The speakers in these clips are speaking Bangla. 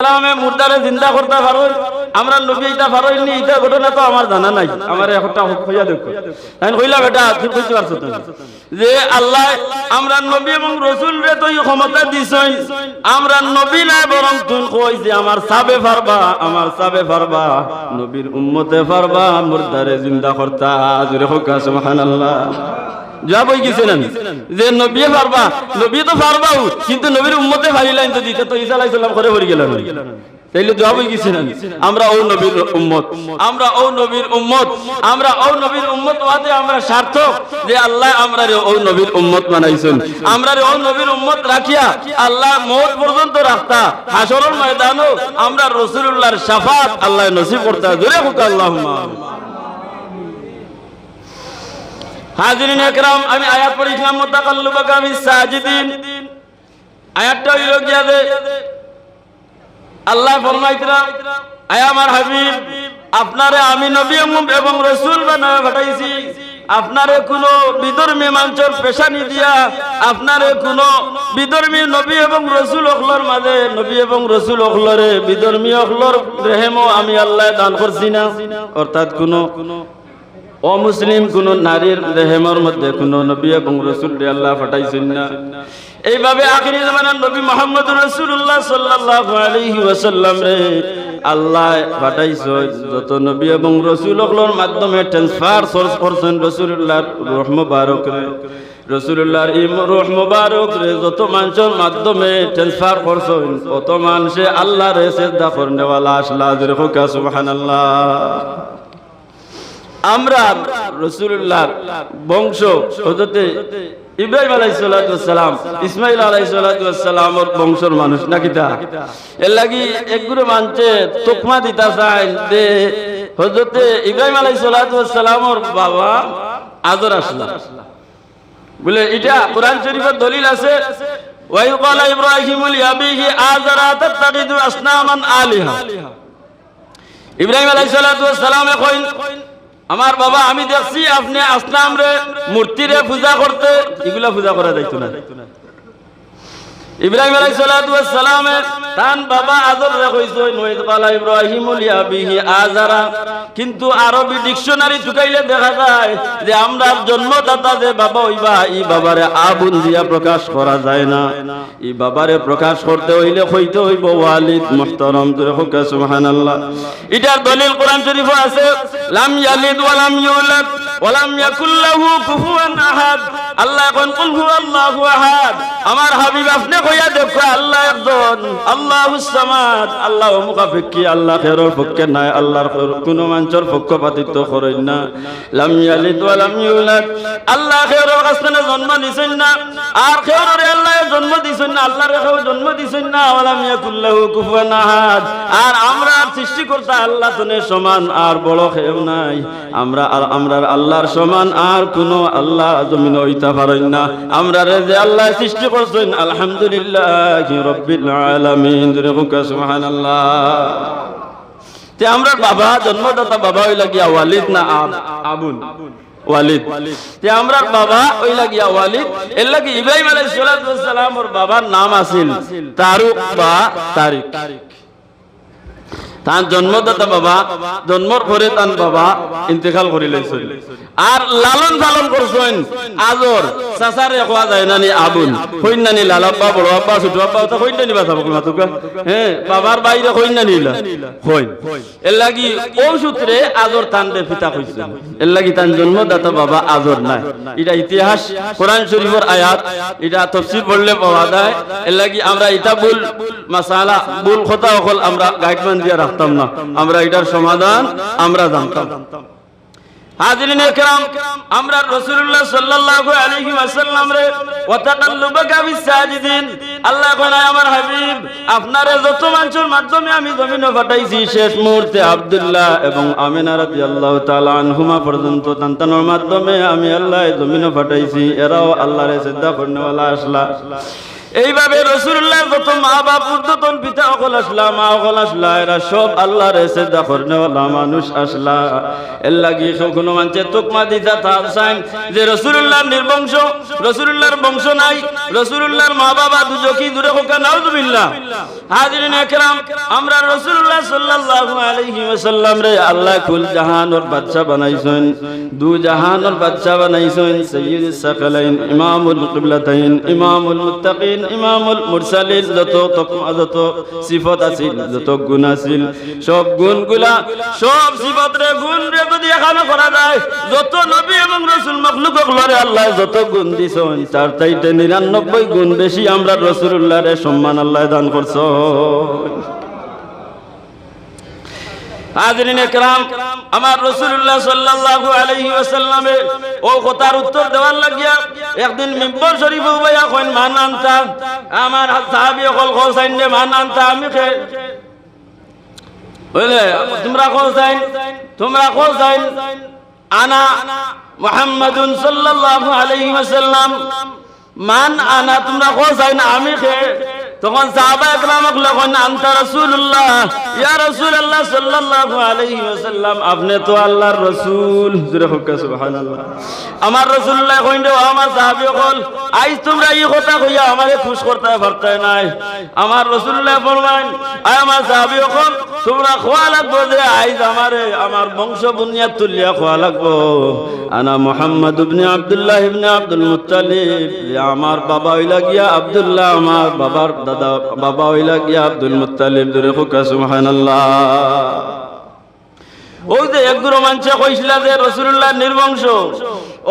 সালামে মুর্দারে জিন্দা করতে পারো আমরা নবী এটা পারোইনি এটা ঘটনা তো আমার জানা নাই আমার একটা হইয়া দেখো তাই কইলা বেটা তুই বুঝতে পারছ তো যে আল্লাহ আমরা নবী এবং রাসূলরে তো এই ক্ষমতা দিছই আমরা নবী না বরং তুই কই যে আমার সাবে পারবা নবীর উম্মতে পারবা মুর্দারে জিন্দা করতা জোরে হোক সুবহানাল্লাহ জবাব হই গেছে না যে নবী পারবা নবী তো পারবাও কিন্তু নবীর উম্মতে পারিলাম তো দিতে তো ঈসা আলাইহিস সালাম করে পড়ে গেল তাইলে জবাব হই গেছে না আমরা ও নবীর উম্মত আমরা ও নবীর উম্মত ওয়াতে আমরা সার্থক যে আল্লাহ আমরারে ও নবীর উম্মত বানাইছেন আমরারে ও নবীর উম্মত রাখিয়া আল্লাহ মওত পর্যন্ত রাখতা হাশরের ময়দানও আমরা রাসূলুল্লাহর শাফাত আল্লাহ নসিব করতা জোরে হোক আল্লাহুম্মা হাজিরিন একরাম আমি আয়াত পড়িলাম মুতাকাল্লিবাকা ফিস সাজিদিন আয়াতটা হইল গিয়া যে আল্লাহ ফরমাইতরা আয় আমার হাবিব আপনারে আমি নবী এবং রাসূল বানায় পাঠাইছি আপনারে কোনো বিধর্মী মানুষের পেশানি দিয়া আপনারে কোনো বিধর্মী নবী এবং রাসূল অখলর মাঝে নবী এবং রাসূল অখলরে বিধর্মী অখলর রহমও আমি আল্লাহ দান করছি না অর্থাৎ কোনো অমুসলিম কোন নারীর দেহের মধ্যে কোন নবী এবং রাসূল আল্লাহ পাঠাইছেন না এইভাবে আখিরি জামানার নবী মুহাম্মদ রাসূলুল্লাহ সাল্লাল্লাহু আলাইহি ওয়াসাল্লাম রে আল্লাহ পাঠাইছে যত নবী এবং রাসূলগুলোর মাধ্যমে ট্রান্সফার সোর্স করছেন রাসূলুল্লাহর রূহ মুবারক রে রাসূলুল্লাহর এই রূহ মুবারক রে যত মানুষের মাধ্যমে ট্রান্সফার করছেন তত মানুষে আল্লাহর সিজদা করনেওয়ালা আসলা জোরে হোক সুবহানাল্লাহ আমরা রাসূলুল্লাহর বংশ হযরতে ইব্রাহিম আলাইহিস সালাতু ওয়াস সালাম ইসমাঈল আলাইহিস সালাতু ওয়াস সালামের বংশের মানুষ নাকিটা এর লাগি একগুলো মানতে তোকমা দিতা চাই যে হযরতে ইব্রাহিম আলাইহিস সালাতু ওয়াস সালামের বাবা আজর আসলা বলে এটা কোরআন শরীফের দলিল আছে ওয়া ক্বালা ইব্রাহিমু লিআবিহি আযরা তাত্তাখিযু আসনামান আলিহা ইব্রাহিম আলাইহিস সালাতু ওয়াস সালামে কইন আমার বাবা আমি দেখছি আপনি আসনাম রে মূর্তিরে পূজা করতে এগুলা পূজা করা যাইতো না ইব্রাহিম আলাইহিস সালাতু ওয়াস সালামের তান বাবা আযর রে কইছো নইদ ক্বালা ইব্রাহিমু লিআবিহি আযরা কিন্তু আরবি ডিকশনারি ঢুকাইলে দেখা যায় যে আমরা জন্মদাতা যে বাবা হইবা এই বাবারে আবুন দিয়া প্রকাশ করা যায় না এই বাবারে প্রকাশ করতে হইলে কইতে হইব ওয়ালিদ মুহতারাম জোরে হোক সুবহানাল্লাহ এটার দলিল কোরআন শরীফে আছে লাম ইয়ালিদ ওয়া লাম ইউলাদ ওয়া লাম ইয়াকুল লাহু কুফুয়ান আহাদ আল্লাহ কোন কুল হুয়াল্লাহু আহাদ আমার হাবিব আপনি কইয়া দেখো আল্লাহ একজন আল্লাহুস সামাদ আল্লাহ মুকাফিকি আল্লাহ খেরর পক্ষে নাই আল্লাহর কোন মানুষের পক্ষপাতিত্ব করেন না লাম ইয়ালিদ ওয়া লাম ইউলাদ আল্লাহ খেরর কাছে জন্ম দিছেন না আর খেররে আল্লাহ জন্ম দিছেন না আল্লাহর কেউ জন্ম দিছেন না ওয়া লাম ইয়াকুল লাহু কুফুয়ান আহাদ আর আমরা সৃষ্টিকর্তা আল্লাহ তনে সমান আর বড় কেউ নাই আমরা আল্লাহর সমান আর কোন আল্লাহ জমিনে হইতে পারেন না আমরা যে আল্লাহ সৃষ্টি করছেন আলহামদুলিল্লাহি রাব্বিল আলামিন জোরে হোক সুবহানাল্লাহ তে আমরা বাবা জন্মদাতা বাবা হই লাগিয়া ওয়ালিদ না আবুন ওয়ালিদ তে আমরা বাবা হই লাগিয়া ওয়ালিদ এর লাগি ইব্রাহিম আলাইহিস সালাতু ওয়াস সালামের বাবার নাম আছিল তারুক বা তারিক তার জন্মদাতা বাবা জন্মর পরে তার বাবা ইন্তেকাল করে লইছেন আর লালন পালন করছেন আজর চাচারে কোয়া যায় না নি আবুন কইন না নি লালাব্বা বড় আব্বা ছোট আব্বা তা কইন না নি বাবা মাতুকা হ্যাঁ বাবার বাইরে কইন না নিলা কইন এর লাগি ও সূত্রে আজর তানদের পিতা কইছেন এর লাগি তার জন্মদাতা বাবা আজর নাই এটা ইতিহাস কোরআন শরীফের আয়াত এটা তাফসীর পড়লে পাওয়া যায় এর লাগি আমরা এটা ভুল মাসালা ভুল কথা হল আমরা গাইডলাইন দিয়ে রাখতাম না আমরা এটার সমাধান আমরা জানতাম হাজিরিন একরাম আমরা রাসূলুল্লাহ সাল্লাল্লাহু আলাইহি ওয়াসাল্লাম রে ওয়া তাকাল্লুবাকা ফিস সাজিদিন আল্লাহ কোনা আমার হাবিব আপনারে যত মানুষের মাধ্যমে আমি জমিনে পাঠাইছি শেষ মুহূর্তে আব্দুল্লাহ এবং আমিনা রাদিয়াল্লাহু তাআলা আনহুমা পর্যন্ত সন্তানের মাধ্যমে আমি আল্লাহ জমিনে পাঠাইছি এরাও আল্লাহরে সিজদা করনেওয়ালা আসলা এইভাবে রাসূলুল্লাহ যত মা বাপ উর্ধ্বতন পিতা সকল আসলা মা সকল আসলা এরা সব আল্লাহর সেজদা করনেওয়ালা মানুষ আসলা। এর লাগি কোনো মানুষের তোকমা দিতা তার সাইন যে রাসূলুল্লাহর নির্বংশ, রাসূলুল্লাহর বংশ নাই, রাসূলুল্লাহর মা বাবা দুজকি দূরে হোক নাউযুবিল্লাহ। হাজিরিন একরাম, আমরা রাসূলুল্লাহ সাল্লাল্লাহু আলাইহি ওয়াসাল্লাম রে আল্লাহ কুল জাহানের বাদশা বানাইছেন, দু জাহানের বাদশা বানাইছেন, সাইয়্যিদুস সাকালাইন, ইমামুল কিবলাতাইন, ইমামুল মুত্তাকিন, ইমামুল মুরসালিন। যত সিফত আছিল, যত গুণ আছিল, সব গুণগুলা সব সিফত রে গুণ রে যদি এখানে করা যায়, যত নবী এবং রাসূল মাখলুকক লরে আল্লাহ যত গুণ দিছেন তার চাইতে 99 গুণ বেশি আমরা রাসূলুল্লাহ রে সম্মান আল্লাহ দান করছো। হাজিরিন একরাম, আমার রাসূলুল্লাহ সাল্লাল্লাহু আলাইহি ওয়াসাল্লামে ও কথার উত্তর দেওয়ার লাগিয়া একদিন মিম্বর শরীফে উবাইয়া কইন মান আনতা, আমার সাহাবী সকল কইছেন যে মান আনতা, আমি বলে তোমরা কইছেন আনা মুহাম্মাদুন সাল্লাল্লাহু আলাইহি ওয়াসাল্লাম, মান আনা তোমরা কইছেন আমি তখন সাহাবা একরাম কইলেন আনতা রাসূলুল্লাহ, ইয়া রাসূলুল্লাহ সাল্লাল্লাহু আলাইহি ওয়াসাল্লাম, আপনি তো আল্লাহর রাসূল। জোরে হোক সুবহানাল্লাহ। আমার রাসূলুল্লাহ কইন ও আমার সাহাবী সকল, আজ তোমরা এই কথা কইয়া আমারে খুশ করতে পারতে নাই। আমার রাসূলুল্লাহ ফরমান, আয় আমার সাহাবী সকল, তোমরা খোয়া লাগবো যে আজ আমারে আমার বংশ বুনিয়াদ তুলিয়া খোয়া লাগবো। আনা মুহাম্মদ ইবনে আব্দুল্লাহ ইবনে আব্দুল মুত্তালিব, আমার বাবা হইলা গিয়া আব্দুল্লাহ, আমার বাবার দাদা বাবা হইলা গিয়া আব্দুল মুত্তালিব। জোরে হোক সুবহানাল্লাহ। ওই যে একগুলো মানুষে কইছিল যে রাসূলুল্লাহ নির্বংশ,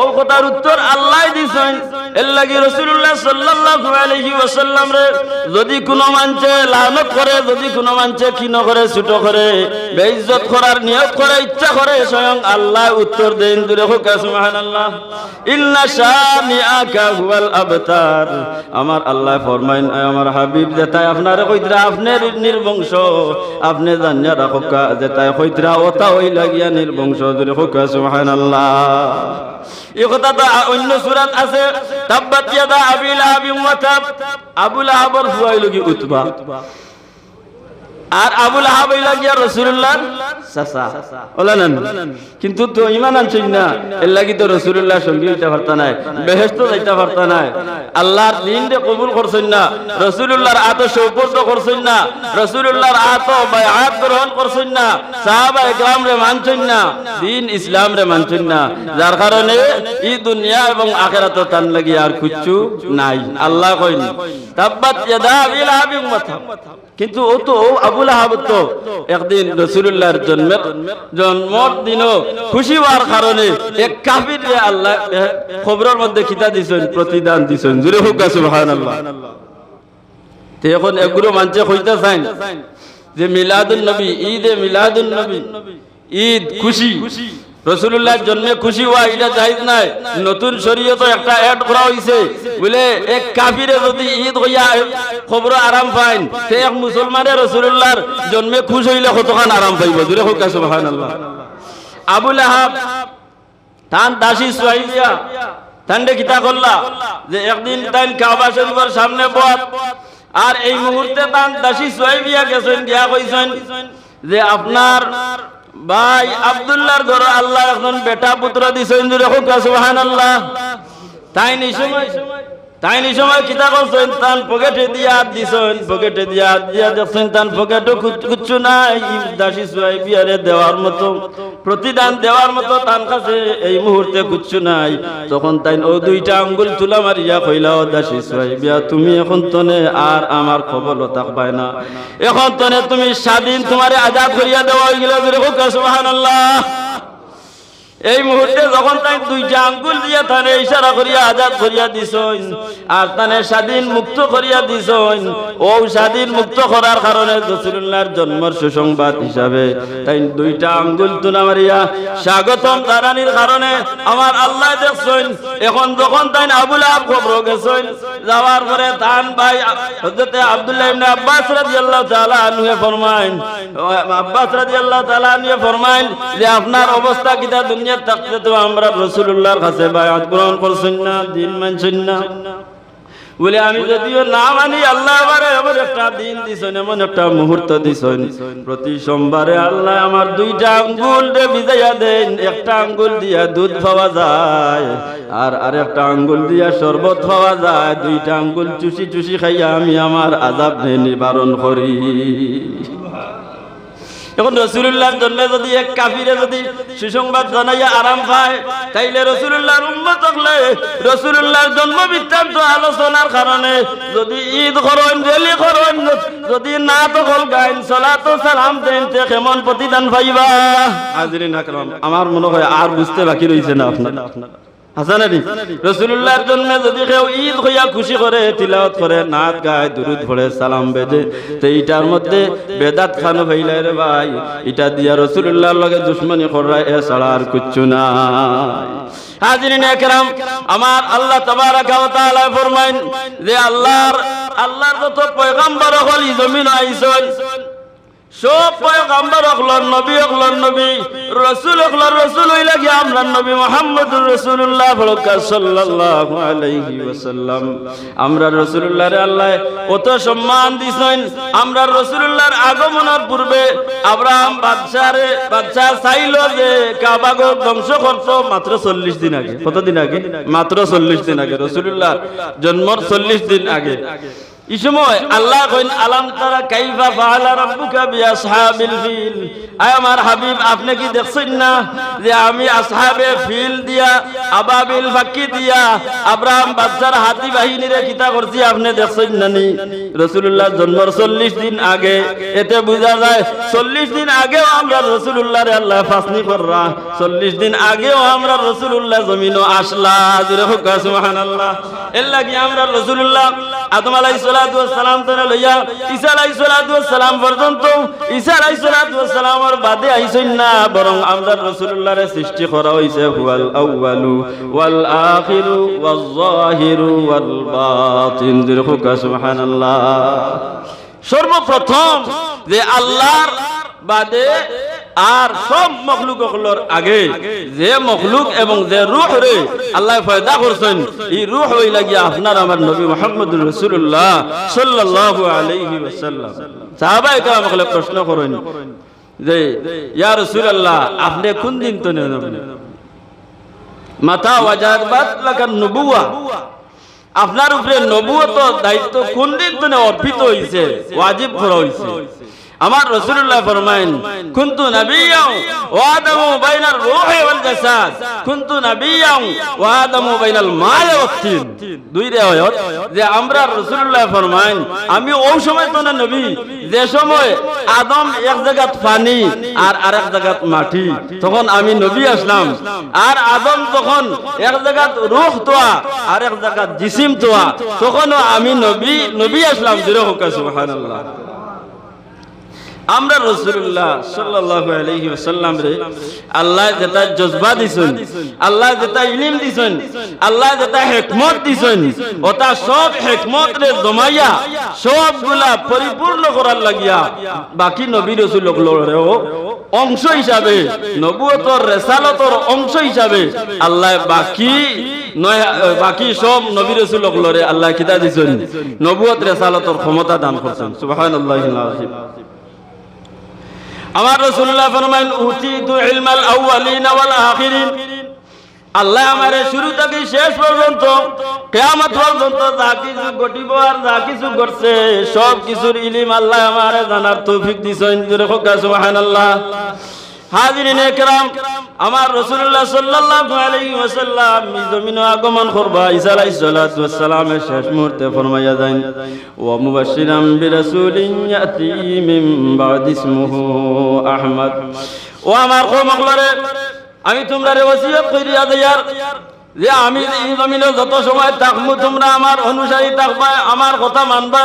ও কথার উত্তর আল্লাহ দিছেন। এর লাগি রাসূলুল্লাহ সাল্লাল্লাহু আলাইহি ওয়াসাল্লাম রে যদি কোনো মানুষে লানত করে, যদি কোনো মানুষে কি ন করে, ছোট করে, বেইজ্জত করার নিয়ত করে, ইচ্ছা করে, স্বয়ং আল্লাহ উত্তর দেন। জোরে হোক সুবহানাল্লাহ। ইন্না শানিআকা হুয়াল আবতার, আমার আল্লাহ ফরমাইন আমার হাবিব যেটাই আপনারে কইতরা আপনার নির্বংশ, আপনি জানিয়া রাখোকা যেটাই কইতরা ওটা ওই লাগিয়া নির্বংশ। জোরে হোক সুবহানাল্লাহ। এই কথা তো অন্য সূরাত আছে, তাব্বাত ইয়াদা আবি লাহাবিন ওয়া তাব, আবু লাহাবের ফুয়া হইল কি উতবা, আর আবু লাহাব হইলা গিয়া রাসূলুল্লাহর চাচা। ওলানান কিন্তু তো ঈমান আনছেন না, এর লাগি তো রাসূলুল্লাহ সঙ্গী হইতে পারতা নাই, বেহেশত যাইতে পারতা নাই, আল্লাহর দ্বীনকে কবুল করছেন না, রাসূলুল্লাহর আদর্শ উপলব্ধ করছেন না, রাসূলুল্লাহর বায়াত গ্রহণ করছেন না, সাহাবায়ে কেরাম রে মানছেন না, দ্বীন ইসলাম রে মানছেন না, যার কারণে এই দুনিয়া এবং আখিরাতে তান লাগি আর কিচ্ছু নাই। আল্লাহ কইন তাব্বাত ইয়াদা আবি লাহাবিন ওয়া তাব। কিন্তু ও তো আবু লাহাব তো একদিন রাসূলুল্লাহর জন্মের দিনও খুশি হওয়ার কারণে এক কাফিরকে আল্লাহ খবরের মধ্যে খিতা দিছেন, প্রতিদান দিছেন। জোরে হোক সুবহানাল্লাহ। তে এখন এগুলো মানুষে কইতে চান যে মিলাদুন নবী, ঈদে মিলাদুন নবী, ঈদ খুশি, রাসূলুল্লাহর জন্মে খুশি হওয়া এটা জায়েজ নাই। নতুন শরীয়তে একটা এড করা হইছে, বলে এক কাফিরে যদি ঈদ হইয়া খবর আরাম পাইন, সে এক মুসলমানে রাসূলুল্লাহর জন্মে খুশি হইলে কতখান আরাম পাইব। জোরে হোক সুবহানাল্লাহ। আবু লাহাব তান দাসী সুহাইলিয়া তান্ডে কিতা করলা যে একদিন তাইন কাবা শরীফের সামনে বত, আর এই মুহূর্তে তান দাসী সুহাইলিয়া গেছেন, গিয়া কইছেন যে আপনার ভাই আব্দুল্লাহর ঘরে আল্লাহ এখন বেটা পুত্র দিছেন। জোরে হোক সুবহানাল্লাহ। তাই নি সময় কিতা করছেন, তান পকেটে দিয়া দিছেন, পকেটে দিয়া দেখছেন তান পকেটে কিচ্ছু নাই, দাসী সুহাইবিয়ারে দেওয়ার মতো, প্রতিদান দেওয়ার মতো তার কাছে এই মুহূর্তে কিচ্ছু নাই। তখন তাই ও দুইটা আঙ্গুল তুলা মারিয়া কইলা, ও দাসী সুহাইবিয়া তুমি এখন তনে আর আমার খবর থাকবাই না, এখন তনে তুমি স্বাধীন, তোমারে আজাদ করিয়া দেওয়া হয়ে গেল। জোরে হোক সুবহানাল্লাহ। এই মুহূর্তে যখন তাই দুইটা আঙ্গুল দিয়া তানে ইশারা করিয়া আজাদ করিয়া দিছেন আর তানে স্বাধীন মুক্ত করিয়া দিছেন, ও স্বাধীন মুক্ত করার কারণে রাসূলুল্লাহর জন্মের সুসংবাদ হিসাবে তাই দুইটা আঙ্গুল তুলা মারিয়া স্বাগতম জানানির কারণে আমার আল্লাহ দেখছেন। এখন যখন তাই আবু লাহাব খবর গেছেন, যাওয়ার পরে তান ভাই হযরতে আব্দুল্লাহ ইবনে আব্বাস রাদিয়াল্লাহু তাআলা আনহু ফরমাইন, আব্বাস রাদিয়াল্লাহু তাআলা আনহু ফরমাইন যে আপনার অবস্থা কিটা, দুনিয়া থাকতে তো আমরা রাসূলুল্লাহর কাছে বায়াত গ্রহণ করছেন না, দিন মানছেন না, বলে আমি যদিও না মানি আল্লাহ আমারে এমন একটা দিন দিছেন, এমন একটা মুহূর্ত দিছেন, প্রতি সোমবারে আল্লাহ আমার 2টা আঙ্গুল ভিজাইয়া দেন, একটা আঙ্গুল দিয়া দুধ পাওয়া যায় আর আরেকটা আঙ্গুল দিয়া শরবত পাওয়া যায়। 2টা আঙ্গুল চুষি চুষি খাইয়া আমি আমার আযাব নিবারণ করি। এখন রাসূলুল্লাহর জন্য যদি এক কাফিরে যদি সুসংবাদ জানাইয়া আরাম পায়, তাইলে রাসূলুল্লাহর উম্মত হলে রাসূলুল্লাহর জন্ম বৃত্তান্ত আলোচনার কারণে যদি ঈদ করেন, রেলি করেন, যদি না তখন গাইন সালাত ও সালাম দেন, তে কেমন প্রতিদান পাইবা? হাজিরিন আকরাম, আমার মনে হয় আর বুঝতে বাকি রইছে না আপনারা। হাসানানি রাসূলুল্লাহর জন্য যদি কেউ ঈদ হইয়া খুশি করে, তিলাওয়াত করে, নাচ গায়, দুরূদ পড়ে, সালাম বেজে, তো এইটার মধ্যে বেদাত খানো হইলে রে ভাই, এটা দিয়া রাসূলুল্লাহর লগে দুশমনি করা এছাড়া আর কিচ্ছু নাই। হাজিরিন একরাম, আমার আল্লাহ তাবারাকা ওয়া তাআলা ফরমাইন যে আল্লাহর যত পয়গম্বর হল এই জমিনে আইছেন, সব পয়গম্বর হলর নবী, হলর নবী, রাসূল হলর রাসূল হইলা কি আমরা নবী মুহাম্মদুর রাসূলুল্লাহ সাল্লাল্লাহু আলাইহি ওয়াসাল্লাম। আমরা রাসূলুল্লাহরে আল্লাহ কত সম্মান দিছেন। আমরা রাসূলুল্লাহর আগমনের পূর্বে আব্রাহাম বাদশা চাইল যে কাবাগর ধ্বংস করতে মাত্র 40 দিন আগে। কতদিন আগে? মাত্র 40 দিন আগে, রাসূলুল্লাহর জন্মের 40 দিন আগে। এই সময় আল্লাহ কইন আলাম তারা কাইফা ফাআলা রাব্বুকা বিআসহাবিল ফিল। আয় আমার হাবিব, আপনি কি দেখছেন না যে আমি আসহাবে ফিল দিয়া, আবাবিল ফাকি দিয়া আব্রাহাম বাদশার হাতি বাহিনীরে কিতা করছি, আপনি দেখছেন না নি? রাসূলুল্লাহর জন্মের 40 দিন আগে। এতে বোঝা যায় 40 দিন আগেও আমরা রাসূলুল্লাহরে আল্লাহ ফাসনি কররা, 40 দিন আগেও আমরা রাসূলুল্লাহ জমিনও আসলা। জোরে হোক সুবহানাল্লাহ। এর লাগি আমরা রাসূলুল্লাহ আদম আলাইহিস সালাতু ওয়াস সালাম থেকে লইয়া ঈসা আলাইহিস সালাতু ওয়াস সালাম পর্যন্ত, ঈসা আলাইহিস সালাতু ওয়াস সালামের বাদে আইছেন না, বরং আমরা রাসূলুল্লাহর সৃষ্টি করা হইছে হুয়াল আউয়ালু ওয়াল আখিরু ওয়াজ যাহিরু ওয়াল বাতিন। জোরে হোক সুবহানাল্লাহ। সর্বপ্রথম যে আল্লাহর বাদে আর সব মখলুকগুলোর আগে যে মখলুক এবং যে রূহ রে আল্লাহ পয়দা করছেন, এই রূহ হইলা গিয়া আপনার আমার নবী মুহাম্মদুর রাসূলুল্লাহ সাল্লাল্লাহু আলাইহি ওয়াসাল্লাম। সাহাবায়ে কেরাম আমাকে প্রশ্ন করেন যে ইয়া রাসূলুল্লাহ, আপনি কোন দিন তো নবী? মাতা ওয়াজাবাত লাকান নবুওয়া, আপনার উপরে নবুয়ত দায়িত্ব কোন দিন তো অর্পিত হইছে, ওয়াজিব করা হইছে? আমার রাসূলুল্লাহ ফরমায়েন কুনতু নাবিয়্যান ওয়া আদামু বাইনার রূহি ওয়াল জাসাদ, কুনতু নাবিয়্যান ওয়া আদামু বাইনাল মা'i ওয়াত তিন। দুই রিওয়ায়াত যে আমরা রাসূলুল্লাহ ফরমায়েন আমি ওই সময় তো নবী যে সময় আদম এক জায়গাত পানি আর আরেক জায়গাত মাটি, তখন আমি নবী আসলাম। আর আদম যখন এক জায়গাত রূহ তোয়া আর এক জায়গাত জিসিম তোয়া, তখন আমি নবী আসলাম। জোরে হোক সুবহানাল্লাহ। আমরা রাসূলুল্লাহ সাল্লাল্লাহু আলাইহি ওয়াসাল্লাম রে আল্লাহ যেটা জজবা দিছেন, আল্লাহ যেটা ইলম দিছেন, আল্লাহ যেটা হিকমত দিছেন, ওটা সব হিকমত রে জমাইয়া সবগুলা পরিপূর্ণ করার লাগিয়া বাকি নবী রাসূলগুলোরও অংশ হিসাবে, নবুয়তর রিসালাতর অংশ হিসাবে আল্লাহ বাকি সব নবী রাসূলগুলোরে আল্লাহ কিতা দিছেন, নবুয়ত রিসালাতর ক্ষমতা দান করছেন। সুবহানাল্লাহিল আযীম। আমার রাসূলুল্লাহ ফরমায়েন উতিতু ইলমাল আউয়ালিন ওয়াল আখিরিন। আল্লাহ আমারে শুরু থেকে শেষ পর্যন্ত কিয়ামত পর্যন্ত যা কিছু ঘটিব আর যা কিছু ঘটছে সব কিছুর ইলম আল্লাহ আমারে জানার তৌফিক দিছেন। জোরে হোক সুবহানাল্লাহ। হাজিরিন একরাম, আমার রাসূলুল্লাহ সাল্লাল্লাহু আলাইহি ওয়াসাল্লাম জমিনে আগমন করবা ঈসা আলাইহিস সালাতু ওয়াস সালামের শেষ মুহূর্তে ফরমাইয়া যান ওয়া মুবাশশিরাম বিরাসূলিন ইয়াতি মিন বাদি ইসমুহু আহমদ। ও আমার কওমগুলোরে, আমি তোমরা ওসিয়ত কইরা দেয়ার যে আমি এই জমিনে যত সময় থাকবো তোমরা আমার অনুসারী থাকবা, আমার কথা মানবা।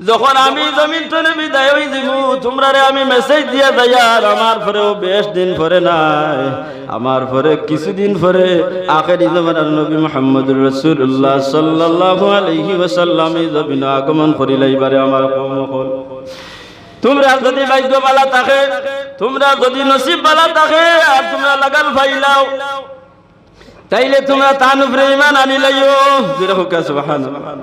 যখন আমি জমিন থেকে বিদায় হই দিব, তোমরা আমি মেসেজ দিয়ে যাই আর আমার পরেও বেশ দিন পরে নাই, আমার পরে কিছুদিন পরে আখেরি জামানার নবী মুহাম্মদুর রাসূলুল্লাহ সাল্লাল্লাহু আলাইহি ওয়াসাল্লাম এই জমিনে আগমন করিলাইবারে আমার কওম হল। তোমরা যদি ভাগ্য ভালো থাকে, তোমরা যদি নসিব ভালো থাকে আর তোমরা লাগাল ফাইলাও, তাইলে তোমরা তার উপরে ঈমান আনিলাইও। জোরে হোক সুবহানাল্লাহ।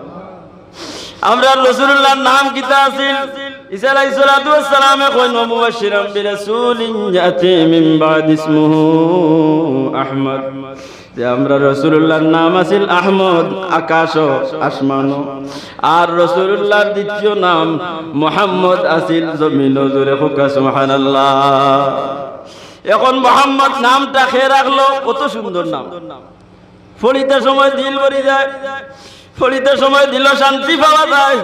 আমরা রাসূলুল্লাহর নাম কিতা আছিল? ঈসা আলাইহিস সালাতু ওয়াস সালামে কইন মুবাশশিরাম বিরাসূলিন ইয়াতি মিন বাদ ইসমুহু আহমদ। যে আমরা রাসূলুল্লাহর নাম আছিল আহমদ, আকাশ ও আসমান। আর রাসূলুল্লাহর দ্বিতীয় নাম মুহাম্মদ আছিল জমিন ও জোরে হোকা সুবহানাল্লাহ। এখন মুহাম্মদ নামটা খেয়ে রাখলো, কত সুন্দর নাম। ফলিতে সময় দিল ভরি যায়, ফলিতে সময় দিল শান্তি পাওয়া যায়।